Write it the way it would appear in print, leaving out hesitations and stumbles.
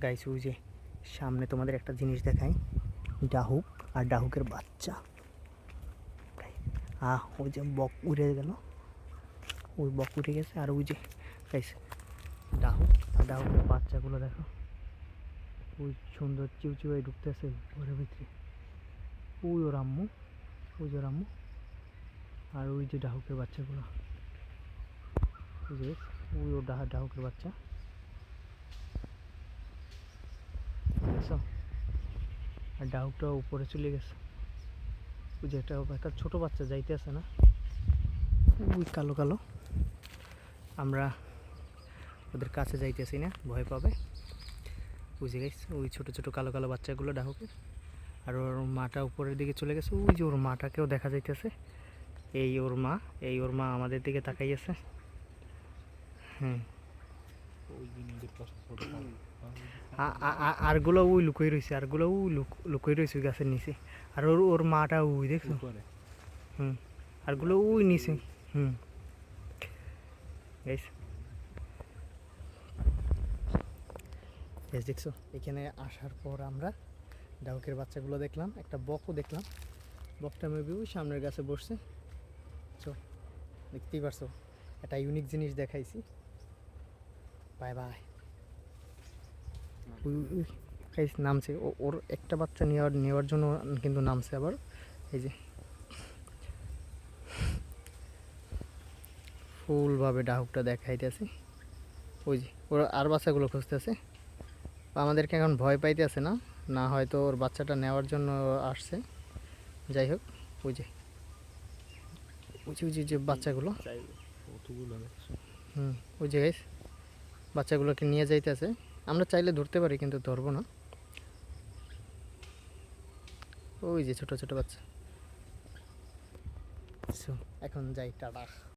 Guys ওই যে সামনে তোমাদের একটা জিনিস দেখাই, ডাহুক আর ডাহুকের বাচ্চা। ওই যে বক উড়ে গেল, ওই বক উড়ে গেছে। আর ওই যে গাইস ডাহুক আর ডাহুকের বাচ্চাগুলো দেখো, ওই সুন্দর চিউচিউয়ে ঢুকতেছে ঘরের ভিতরে। ওই ওর আম্মু, ওই যে ওর আম্মু। আর ওই যে ডাহুকের বাচ্চাগুলো, ওই যে ওই ও ডাহুকের বাচ্চা দেখছো। আর ডাহুকটা উপরে চলে গেছে। ওই যে একটা ছোট বাচ্চা যাইতে আছে না, ওই কালো কালো। আমরা ওদের কাছে যাইতেছি না, ভয় পাবে। বুঝে গেছি ওই ছোট ছোট কালো কালো বাচ্চাগুলো ডাহুকের। আর ওর মাটা উপরের দিকে চলে গেছে, ওই যে ওর মাটাকেও দেখা যাইতেছে। এই ওর মা, এই ওর মা আমাদের দিকে তাকাইছে। হ্যাঁ, আরগুলো ওই লুকোই রয়েছে, আরগুলো ওই লুকোই রয়েছে গাছের নিচে। আর ওর ওর মাটা ওই দেখছো। হুম, আরগুলো ওই নিচে। হুম গাইস, দেখছো এখানে আসার পর আমরা ডাউকের বাচ্চাগুলো দেখলাম, একটা বকও দেখলাম। বকটা মেবি ওই সামনের গাছে বসছে। চো, দেখতেই পারছো একটা ইউনিক জিনিস দেখাইছি। Bye bye. গাইস নামছে, ওর একটা বাচ্চা নেওয়ার জন্য কিন্তু নামছে আবার। এই যে ফুলভাবে ডাহুকটা দেখাইতেছে। ওই যে ওর আর বাচ্চাগুলো খুঁজতেছে। আমাদেরকে এখন ভয় পাইতেছে না, না হয়তো ওর বাচ্চাটা নেওয়ার জন্য আসছে। যাই হোক, ওই যে ওই যে ওই যে বাচ্চাগুলো, ওই যে গাইস বাচ্চাগুলোকে নিয়ে যাইতেছে। আমরা চাইলে ধরতে পারি কিন্তু ধরবো না। ওই যে ছোট ছোট বাচ্চা। এখন যাই, টাটা।